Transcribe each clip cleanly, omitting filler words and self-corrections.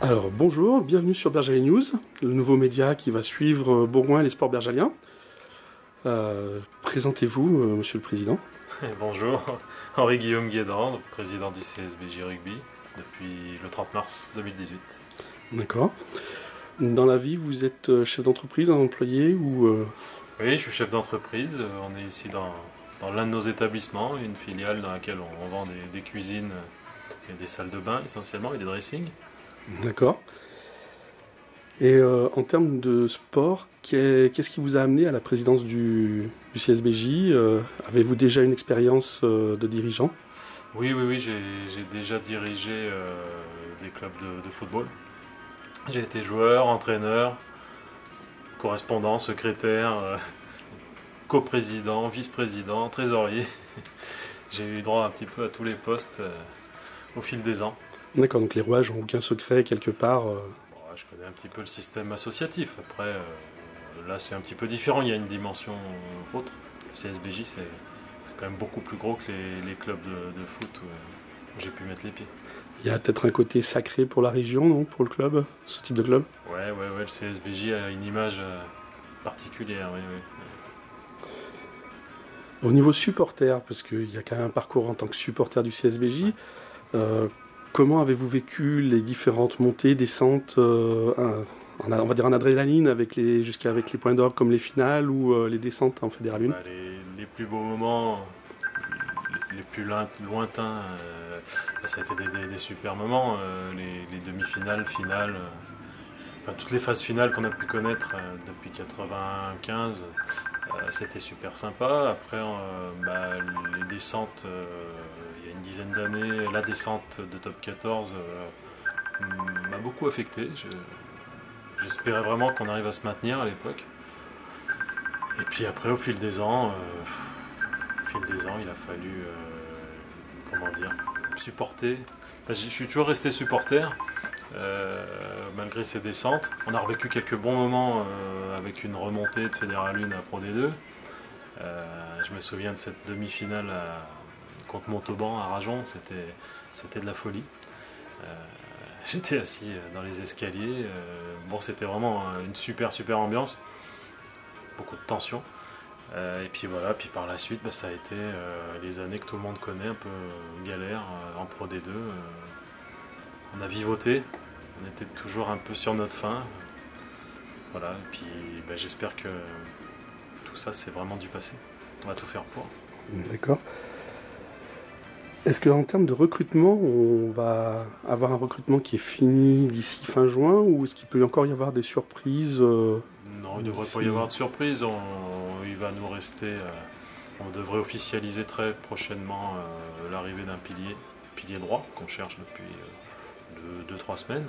Alors bonjour, bienvenue sur Bergalie News, le nouveau média qui va suivre Bourgoin et les sports bergaliens. Présentez-vous, monsieur le président. Bonjour, Henri-Guillaume Guédan, président du CSBJ Rugby depuis le 30 mars 2018. D'accord. Dans la vie, vous êtes chef d'entreprise, un employé ou... Oui, je suis chef d'entreprise. On est ici dans l'un de nos établissements, une filiale dans laquelle on vend des cuisines et des salles de bain essentiellement et des dressings. D'accord. Et en termes de sport, qu'est-ce qui vous a amené à la présidence du CSBJ? Avez-vous déjà une expérience de dirigeant? Oui, j'ai déjà dirigé des clubs de football. J'ai été joueur, entraîneur, correspondant, secrétaire, coprésident, vice-président, trésorier. J'ai eu droit un petit peu à tous les postes au fil des ans. D'accord, donc les rouages n'ont aucun secret quelque part. Bon, ouais, je connais un petit peu le système associatif. Après, là, c'est un petit peu différent. Il y a une dimension autre. Le CSBJ, c'est quand même beaucoup plus gros que les clubs de foot où j'ai pu mettre les pieds. Il y a peut-être un côté sacré pour la région, non, pour le club, ce type de club? Ouais, le CSBJ a une image particulière, oui. Au niveau supporter, parce qu'il y a quand même un parcours en tant que supporter du CSBJ, euh, comment avez-vous vécu les différentes montées, descentes, on va dire en adrénaline, jusqu'avec les points d'orgue comme les finales ou les descentes en Fédéral 1? Bah, les plus beaux moments, les plus lointains, ça a été des super moments. Les demi-finales, finales, enfin toutes les phases finales qu'on a pu connaître depuis 95, c'était super sympa. Après, bah, les descentes, il y a une dizaine d'années, la descente de top 14 m'a beaucoup affecté. J'espérais vraiment qu'on arrive à se maintenir à l'époque. Et puis après, au fil des ans, il a fallu, comment dire, supporter. Enfin, je suis toujours resté supporter, malgré ces descentes. On a revécu quelques bons moments avec une remontée de Fédéral 1 à Pro D2. Je me souviens de cette demi-finale contre Montauban à Rajon, c'était de la folie. Euh, J'étais assis dans les escaliers. Bon, c'était vraiment une super ambiance, beaucoup de tension. Et puis voilà, puis par la suite, bah, ça a été les années que tout le monde connaît, un peu galère en Pro D2. On a vivoté, on était toujours un peu sur notre faim. Voilà, et puis bah, j'espère que tout ça c'est vraiment du passé. On va tout faire pour. D'accord. Est-ce qu'en termes de recrutement, on va avoir un recrutement qui est fini d'ici fin juin ou est-ce qu'il peut encore y avoir des surprises Non, il ne devrait pas y d'ici... avoir de surprise. Il va nous rester. On devrait officialiser très prochainement l'arrivée d'un pilier droit qu'on cherche depuis 2-3 semaines.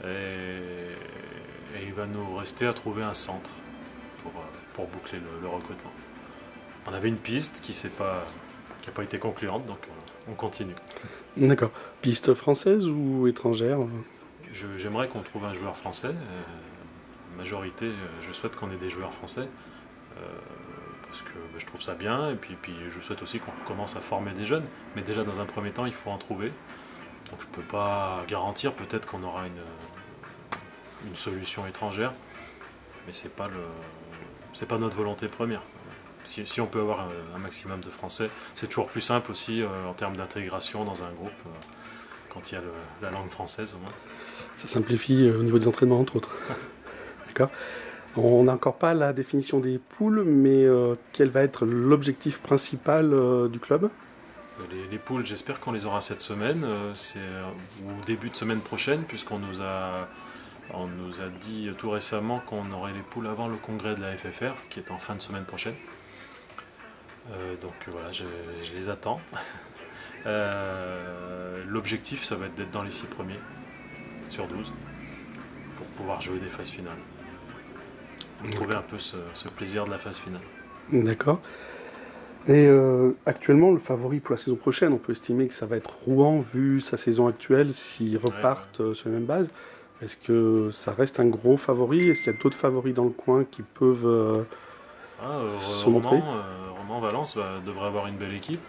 Et il va nous rester à trouver un centre pour boucler le recrutement. On avait une piste qui n'a pas été concluante, donc on continue. D'accord. Piste française ou étrangère? J'aimerais qu'on trouve un joueur français. Majorité, je souhaite qu'on ait des joueurs français. Parce que je trouve ça bien, et puis je souhaite aussi qu'on recommence à former des jeunes. Mais déjà, dans un premier temps, il faut en trouver. Donc je ne peux pas garantir, peut-être qu'on aura une solution étrangère, mais c'est pas notre volonté première. Si on peut avoir un maximum de Français, c'est toujours plus simple aussi en termes d'intégration dans un groupe, quand il y a la langue française au moins. Ça simplifie au niveau des entraînements, entre autres. D'accord. On n'a encore pas la définition des poules, mais quel va être l'objectif principal du club? Les poules, j'espère qu'on les aura cette semaine, ou début de semaine prochaine, on nous a dit tout récemment qu'on aurait les poules avant le congrès de la FFR, qui est en fin de semaine prochaine. Donc voilà, je les attends. L'objectif, ça va être d'être dans les 6 premiers sur 12 pour pouvoir jouer des phases finales. Il faut trouver un peu ce plaisir de la phase finale. D'accord. Et actuellement, le favori pour la saison prochaine, on peut estimer que ça va être Rouen, vu sa saison actuelle, s'ils repartent sur la même base. Est-ce que ça reste un gros favori? Est-ce qu'il y a d'autres favoris dans le coin qui peuvent se montrer? Roman-Valence devrait avoir une belle équipe.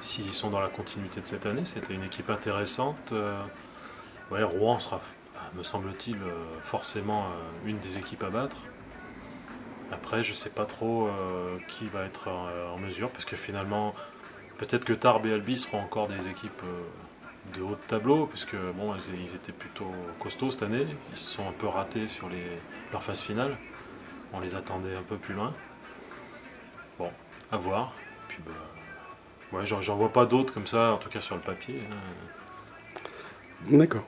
S'ils sont dans la continuité de cette année, c'était une équipe intéressante. Ouais, Rouen sera me semble-t-il, forcément une des équipes à battre. Après, je ne sais pas trop qui va être en mesure, parce que finalement, peut-être que Tarbes et Albi seront encore des équipes de haut de tableau, puisque bon, ils étaient plutôt costauds cette année. Ils se sont un peu ratés sur leur phase finale. On les attendait un peu plus loin. Bon, à voir. Puis ouais, j'en vois pas d'autres comme ça, en tout cas sur le papier, hein. D'accord.